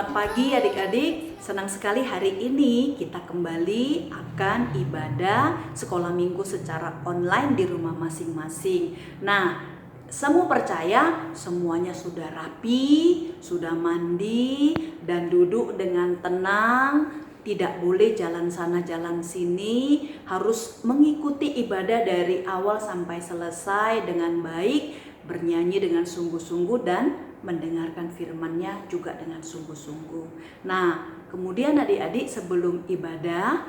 Selamat pagi adik-adik. Senang sekali hari ini kita kembali akan ibadah sekolah minggu secara online di rumah masing-masing. Nah, semua percaya semuanya sudah rapi, sudah mandi dan duduk dengan tenang. Tidak boleh jalan sana jalan sini, harus mengikuti ibadah dari awal sampai selesai dengan baik, bernyanyi dengan sungguh-sungguh dan mendengarkan firman-Nya juga dengan sungguh-sungguh. Nah, kemudian adik-adik sebelum ibadah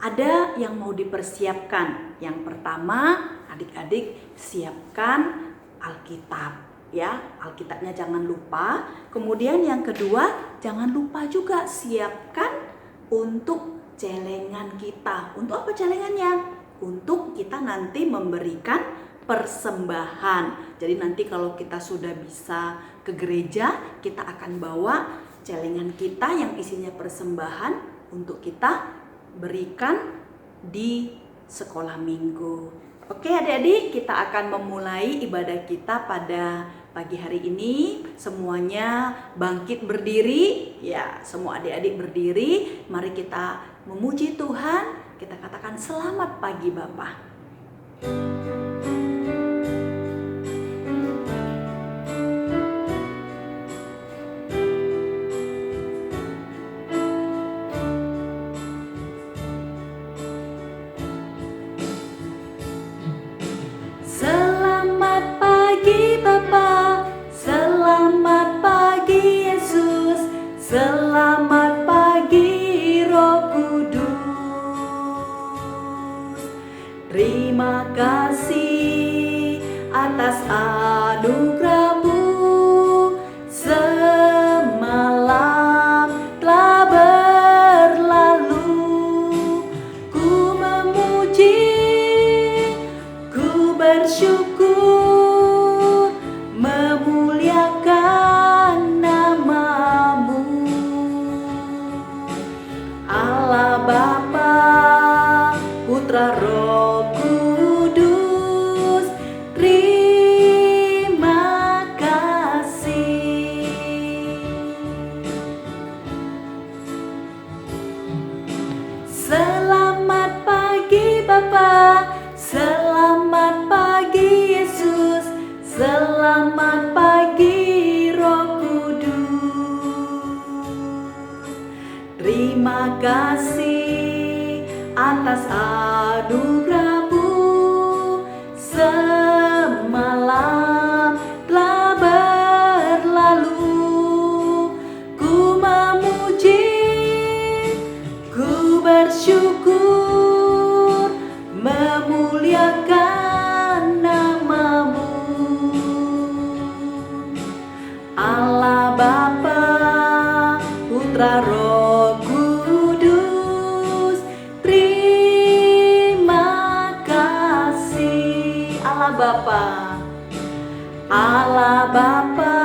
ada yang mau dipersiapkan. Yang pertama, adik-adik siapkan Alkitab ya. Alkitabnya jangan lupa. Kemudian yang kedua, jangan lupa juga siapkan untuk celengan kita. Untuk apa celengannya? Untuk kita nanti memberikan persembahan. Jadi nanti kalau kita sudah bisa ke gereja, kita akan bawa celengan kita yang isinya persembahan untuk kita berikan di sekolah minggu. Oke adik-adik, kita akan memulai ibadah kita pada pagi hari ini. Semuanya bangkit berdiri. Ya, semua adik-adik berdiri. Mari kita memuji Tuhan. Kita katakan selamat pagi Bapa. Selamat pagi Bapa, selamat pagi Yesus, selamat pagi Roh Kudus. Terima kasih atas anugerah-Mu, semalam telah berlalu. Ku memuji, ku bersyukur, memuliakan nama-Mu. Allah Bapa, Putra Roh Kudus, terima kasih. Selamat pagi Bapa, selamat pagi Yesus, selamat pagi Roh Kudus. Terima kasih atas anugerah-Mu, semalam telah berlalu. Ku memuji, ku bersyukur, memuliakan nama-Mu. Allah Bapa, Putra Roh Kudus, terima kasih. Allah Bapa, Allah Bapa,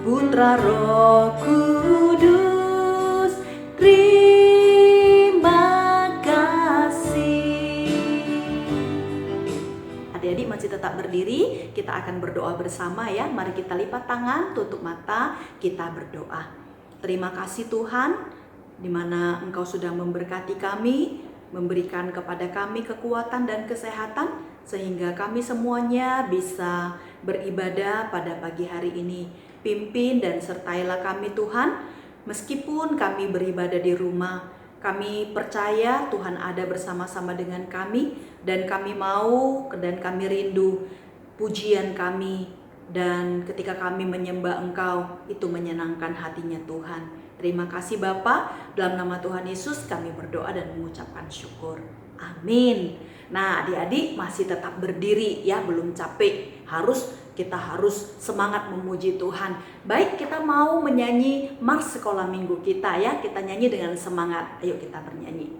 Putra Roh Kudus, terima kasih. Adik-adik masih tetap berdiri, kita akan berdoa bersama ya. Mari kita lipat tangan, tutup mata, kita berdoa. Terima kasih Tuhan, di mana Engkau sudah memberkati kami, memberikan kepada kami kekuatan dan kesehatan, sehingga kami semuanya bisa beribadah pada pagi hari ini. Pimpin dan sertailah kami Tuhan, meskipun kami beribadah di rumah, kami percaya Tuhan ada bersama-sama dengan kami, dan kami mau dan kami rindu pujian kami, dan ketika kami menyembah Engkau, itu menyenangkan hatinya Tuhan. Terima kasih Bapa, dalam nama Tuhan Yesus kami berdoa dan mengucapkan syukur. Amin. Nah adik-adik masih tetap berdiri ya, belum capek. Kita harus semangat memuji Tuhan. Baik, kita mau menyanyi Mars sekolah minggu kita ya. Kita nyanyi dengan semangat. Ayo kita bernyanyi.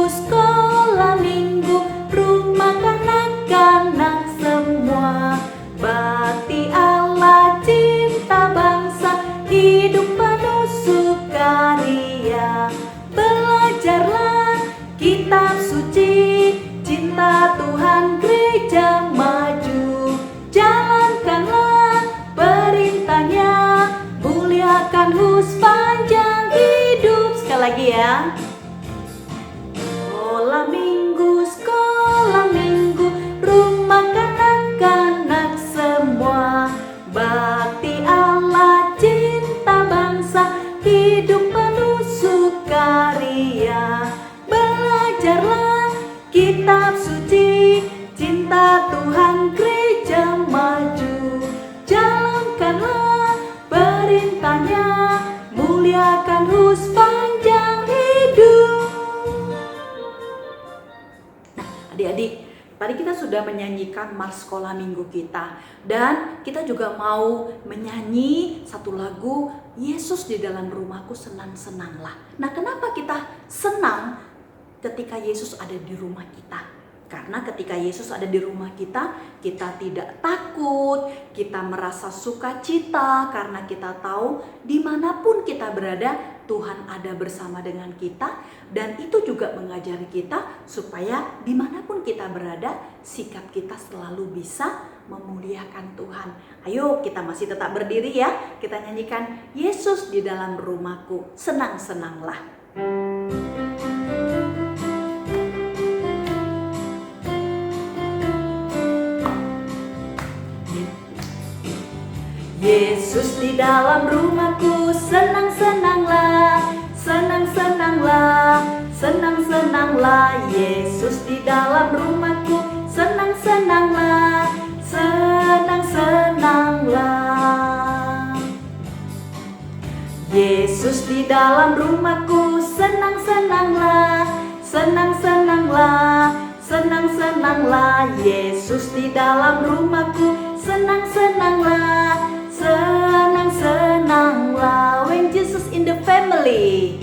Sekolah minggu, rumah kanak-kanak semua. Bakti Allah, cinta bangsa, hidup penuh sukaria. Belajarlah suci, cinta Tuhan gereja maju. Jalankanlah perintahnya, muliakan sepanjang hidup. Sekali lagi ya. Sekolah minggu, rumah kanak-kanak semua. Bakti Allah, cinta bangsa, hidup penuh sukaria. Belajarlah kitab suci, cinta Tuhan gereja maju. Jalankanlah perintahnya, muliakan sepanjang hidup. Adik-adik, tadi kita sudah menyanyikan Mars Sekolah Minggu kita, dan kita juga mau menyanyi satu lagu, Yesus di dalam rumahku senang-senanglah. Nah, kenapa kita senang ketika Yesus ada di rumah kita? Karena ketika Yesus ada di rumah kita, kita tidak takut, kita merasa sukacita karena kita tahu dimanapun kita berada, Tuhan ada bersama dengan kita. Dan itu juga mengajari kita supaya dimanapun kita berada, sikap kita selalu bisa memuliakan Tuhan. Ayo kita masih tetap berdiri ya, kita nyanyikan Yesus di dalam rumahku, senang-senanglah. Yesus di dalam rumahku, senang-senanglah, senang-senanglah, senang-senanglah. Yesus di dalam rumahku, senang-senanglah, senang-senanglah. Yesus di dalam rumahku, senang-senanglah, senang-senanglah, senang-senanglah. Yesus di dalam rumahku, senang-senanglah, senang-senanglah. When Jesus in the family,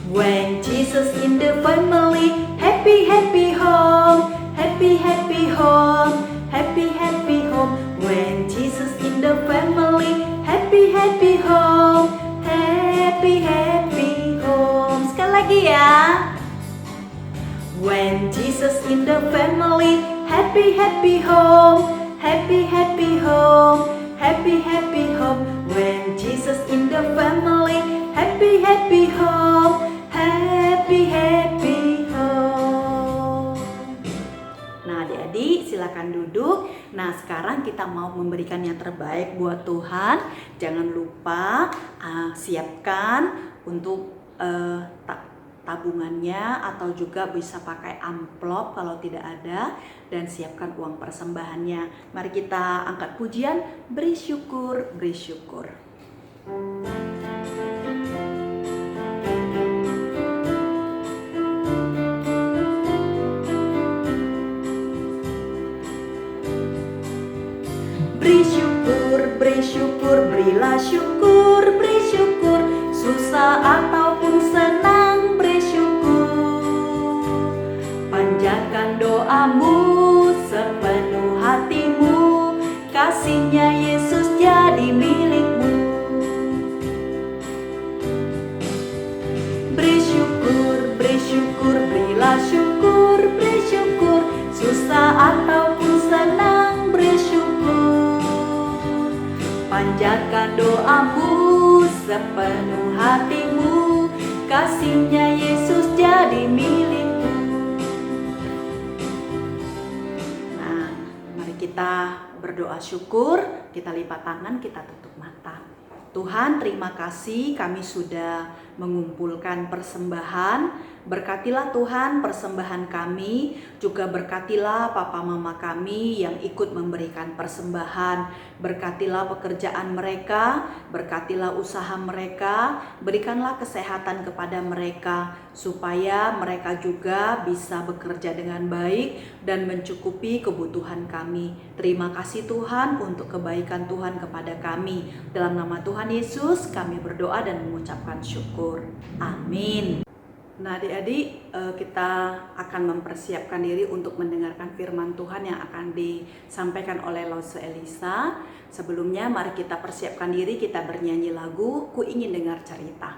when Jesus in the family, happy happy home, happy happy home, happy happy home. When Jesus in the family, happy happy home, happy happy home. Sekali lagi ya. When Jesus in the family, happy happy home, happy happy home, happy happy home. When Jesus in the family, happy happy home, happy happy home. Nah, adik-adik silakan duduk. Nah, sekarang kita mau memberikan yang terbaik buat Tuhan. Jangan lupa siapkan untuk tabungannya, atau juga bisa pakai amplop kalau tidak ada, dan siapkan uang persembahannya. Mari kita angkat pujian, beri syukur, beri syukur. Beri syukur, beri syukur, berilah syukur, beri syukur, susah ataupun senang, beri syukur. Panjatkan doamu sepenuh hatimu, kasihnya Yesus jadi milikmu. Beri syukur, beri syukur, berilah syukur, beri syukur, susah ataupun senang, beri syukur. Panjatkan doamu sepenuh hatimu, kasihnya Yesus jadi milikmu. Nah, mari kita berdoa syukur, kita lipat tangan, kita tutup mata. Tuhan, terima kasih kami sudah mengumpulkan persembahan. Berkatilah Tuhan persembahan kami, juga berkatilah papa mama kami yang ikut memberikan persembahan. Berkatilah pekerjaan mereka, berkatilah usaha mereka, berikanlah kesehatan kepada mereka, supaya mereka juga bisa bekerja dengan baik dan mencukupi kebutuhan kami. Terima kasih Tuhan untuk kebaikan Tuhan kepada kami. Dalam nama Tuhan Yesus kami berdoa dan mengucapkan syukur. Amin. Nah, adik-adik, kita akan mempersiapkan diri untuk mendengarkan firman Tuhan yang akan disampaikan oleh Lause Elisa. Sebelumnya, mari kita persiapkan diri, kita bernyanyi lagu Ku Ingin Dengar Cerita.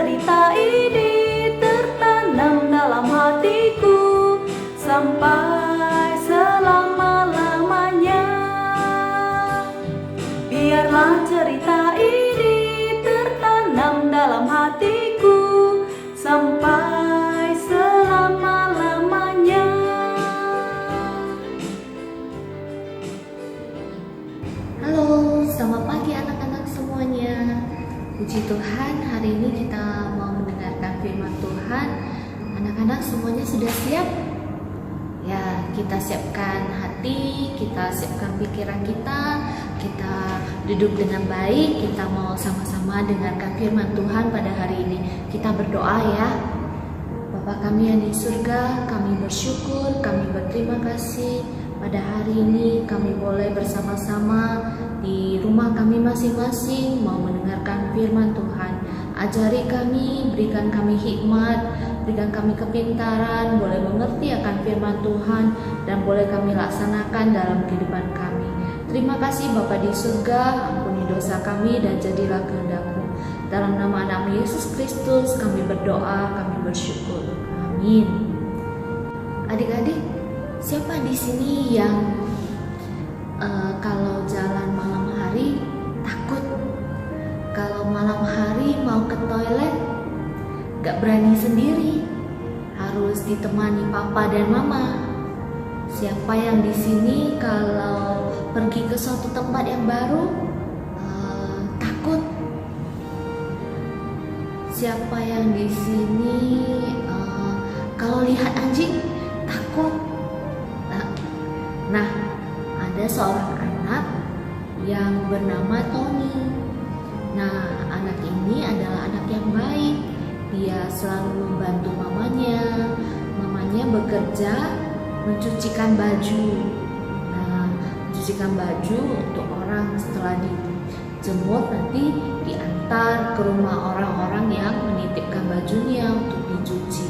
cerita ini tertanam dalam hatiku sampai selama-lamanya. Biarlah cerita ini tertanam dalam hatiku sampai selama-lamanya. Halo, selamat pagi anak-anak semuanya. Puji Tuhan, hari ini kita mau mendengarkan firman Tuhan. Anak-anak semuanya sudah siap? Ya, kita siapkan hati, kita siapkan pikiran kita duduk dengan baik, kita mau sama-sama dengarkan firman Tuhan pada hari ini. Kita berdoa ya. Bapa kami yang di surga, kami bersyukur, kami berterima kasih pada hari ini kami boleh bersama-sama di rumah kami masing-masing mau mendengarkan firman Tuhan. Ajari kami, berikan kami hikmat, berikan kami kepintaran, boleh mengerti akan firman Tuhan dan boleh kami laksanakan dalam kehidupan kami. Terima kasih Bapa di surga, ampuni dosa kami dan jadilah kehendak-Mu. Dalam nama anak Yesus Kristus kami berdoa, kami bersyukur. Amin. Adik-adik, siapa di sini yang kalau jalan malam hari takut? Kalau malam hari mau ke toilet gak berani sendiri, harus ditemani papa dan mama. Siapa yang di sini kalau pergi ke suatu tempat yang baru takut? Siapa yang di sini kalau lihat anjing takut? Nah, ada seorang anak yang bernama Tony. Nah, anak ini adalah anak yang baik. Dia selalu membantu mamanya. Mamanya bekerja mencucikan baju. Nah, mencucikan baju untuk orang setelah dijemur nanti diantar ke rumah orang-orang yang menitipkan bajunya untuk dicuci.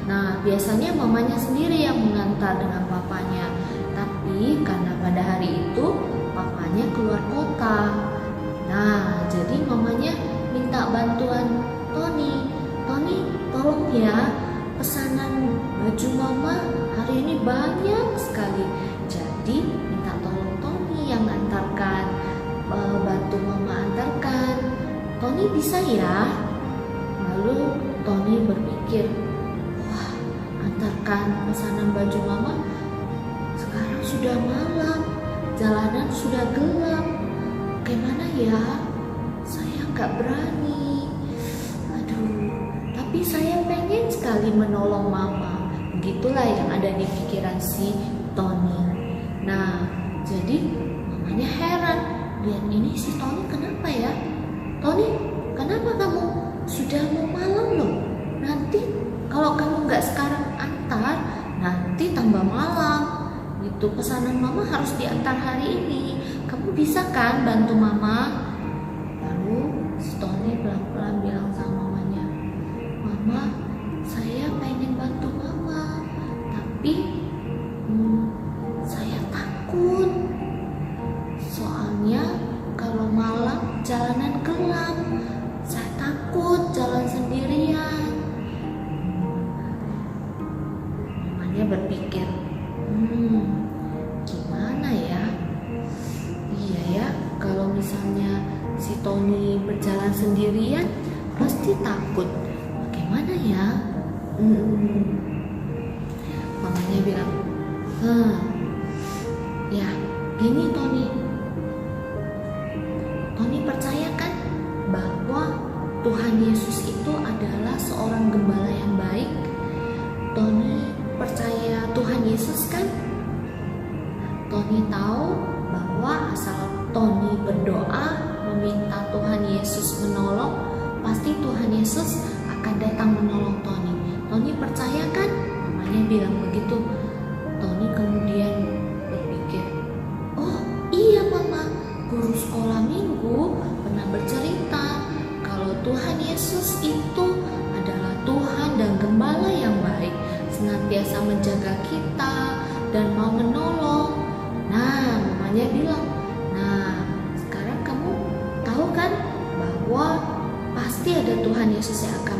Nah, biasanya mamanya sendiri yang mengantar dengan papanya. Tapi karena pada hari itu papanya keluar kota. Nah, jadi mamanya minta bantuan Tony. Tony, tolong ya, pesanan baju mama hari ini banyak sekali. Jadi minta tolong Tony yang antarkan, bantu mama antarkan. Tony bisa ya? Lalu Tony berpikir, wah, antarkan pesanan baju mama. Sekarang sudah malam, jalanan sudah gelap. Bagaimana ya? Saya gak berani. Aduh, tapi saya pengen sekali menolong mama. Begitulah yang ada di pikiran si Tony. Nah, jadi mamanya heran. Lihat ini si Tony kenapa ya? Tony, kenapa kamu sudah mau malam loh? Nanti kalau kamu gak sekarang antar, nanti tambah malam. Itu pesanan mama harus diantar hari ini. Kamu bisa kan bantu mama? Lalu si Tony pelan-pelan bilang sama mamanya, Mama, saya pengen bantu mama, tapi saya takut. Soalnya kalau malam jalanan gelap, saya takut jalan sendirian. Mamanya berpikir, gimana ya? Iya ya, kalau misalnya si Tony berjalan sendirian pasti takut. Bagaimana ya? Mamanya bilang, ya gini Tony. Tony percaya kan bahwa Tuhan Yesus itu adalah seorang gembala yang baik? Tony percaya Tuhan Yesus kan? Tony tahu bahwa asal Tony berdoa meminta Tuhan Yesus menolong, pasti Tuhan Yesus akan datang menolong Tony. Tony percaya kan? Mamanya bilang begitu. Tony kemudian berpikir, oh iya mama, guru sekolah minggu pernah bercerita kalau Tuhan Yesus itu adalah Tuhan dan gembala yang baik, senantiasa menjaga kita dan mau menolong. Nah, mamanya bilang, nah sekarang kamu tahu kan bahwa pasti pasti ada Tuhan Yesus yang akan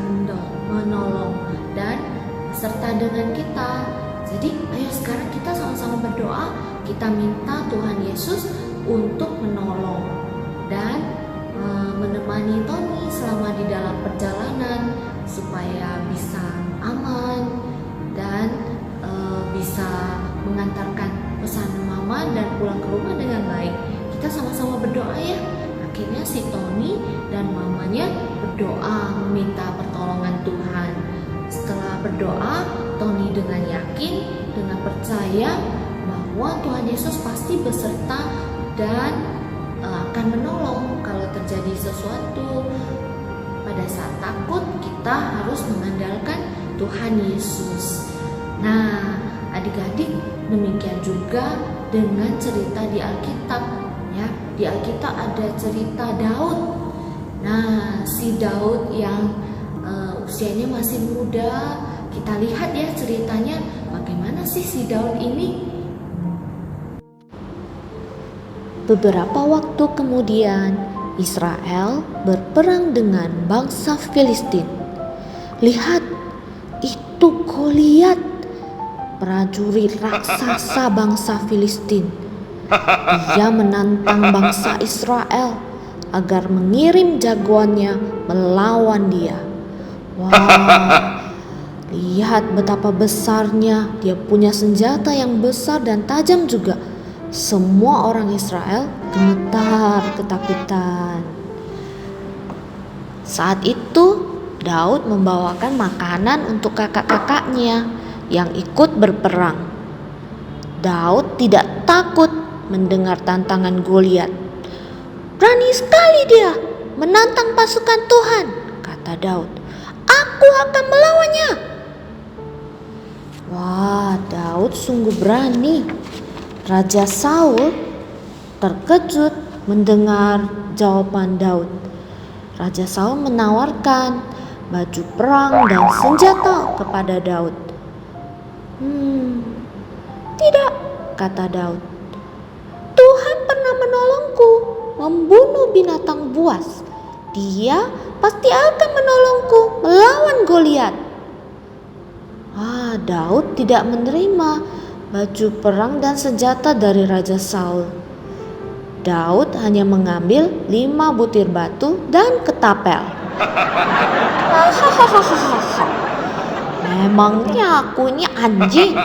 menolong dan beserta dengan kita. Jadi ayo sekarang kita sama-sama berdoa, kita minta Tuhan Yesus untuk menolong dan menemani Tony selama di dalam perjalanan supaya bisa aman dan bisa mengantarkan pesan mama dan pulang ke rumah dengan baik. Kita sama-sama berdoa ya. Akhirnya si Tony dan mamanya berdoa meminta pertolongan Tuhan. Setelah berdoa, Tony dengan yakin, dengan percaya bahwa Tuhan Yesus pasti beserta dan akan menolong kalau terjadi sesuatu. Pada saat takut, kita harus mengandalkan Tuhan Yesus. Nah, adik-adik, demikian juga dengan cerita di Alkitab. Ya, di Alkitab ada cerita Daud. Nah, si Daud yang usianya masih muda, kita lihat ya ceritanya bagaimana sih si Daud ini. Beberapa waktu kemudian, Israel berperang dengan bangsa Filistin. Lihat, itu Goliat, prajurit raksasa bangsa Filistin. Dia menantang bangsa Israel agar mengirim jagoannya melawan dia. Wah, lihat betapa besarnya, dia punya senjata yang besar dan tajam juga. Semua orang Israel gemetar ketakutan. Saat itu Daud membawakan makanan untuk kakak-kakaknya yang ikut berperang. Daud tidak takut mendengar tantangan Goliat. Berani sekali dia menantang pasukan Tuhan, kata Daud. Aku akan melawannya. Wah, Daud sungguh berani. Raja Saul terkejut mendengar jawaban Daud. Raja Saul menawarkan baju perang dan senjata kepada Daud. Tidak, kata Daud. Tuhan pernah menolongku membunuh binatang buas. Dia pasti akan menolongku melawan Goliat. Daud tidak menerima baju perang dan senjata dari Raja Saul. Daud hanya mengambil 5 butir batu dan ketapel. Memangnya aku ini anjing?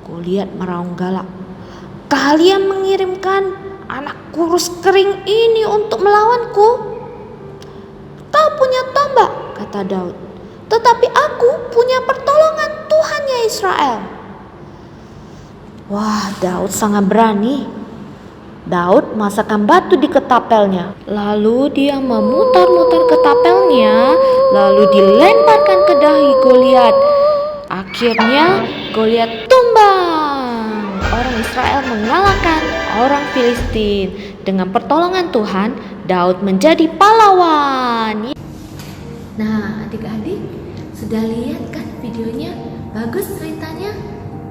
Goliat meraung galak. Kalian mengirimkan anak kurus kering ini untuk melawanku? Kau punya tombak, kata Daud. Tetapi aku punya pertolongan Tuhannya Israel. Wah, Daud sangat berani. Daud masakkan batu di ketapelnya. Lalu dia memutar-mutar ketapelnya, lalu dilemparkan ke dahi Goliat. Akhirnya Goliat tumbang. Orang Israel mengalahkan orang Filistin. Dengan pertolongan Tuhan, Daud menjadi pahlawan. Nah, adik-adik sudah lihat kan videonya? Bagus ceritanya?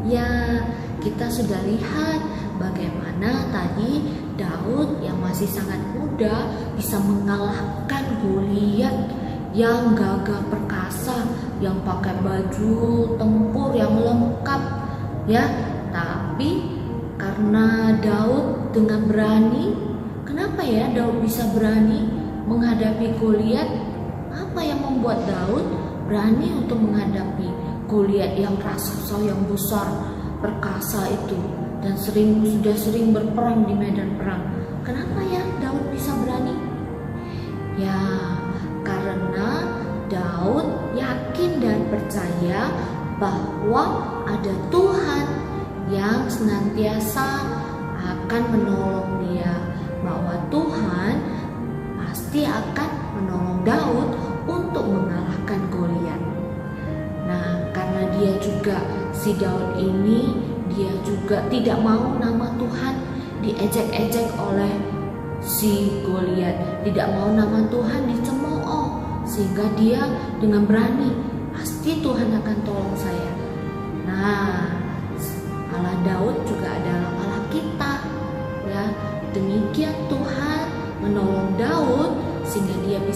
Ya, kita sudah lihat bagaimana tadi Daud yang masih sangat muda bisa mengalahkan Goliat yang gagah perkasa, yang pakai baju tempur yang lengkap, ya. Tapi karena Daud dengan berani, kenapa ya Daud bisa berani menghadapi Goliat? Apa yang membuat Daud berani untuk menghadapi Goliat yang raksasa yang besar perkasa itu dan sudah sering berperang di medan perang? Kenapa ya Daud bisa berani? Ya, karena Daud yakin dan percaya bahwa ada Tuhan yang senantiasa akan menolong dia, bahwa Tuhan pasti akan menolong Daud untuk mengalahkan Goliat. Nah, karena dia juga, si Daud ini, dia juga tidak mau nama Tuhan diejek-ejek oleh si Goliat, tidak mau nama Tuhan dicemooh, sehingga dia dengan berani, pasti Tuhan akan tolong saya. Nah, Allah Daud juga adalah Allah kita, ya. Demikian Tuhan menolong Daud sehingga dia bisa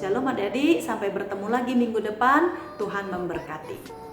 Shalom adik-adik, sampai bertemu lagi minggu depan. Tuhan memberkati.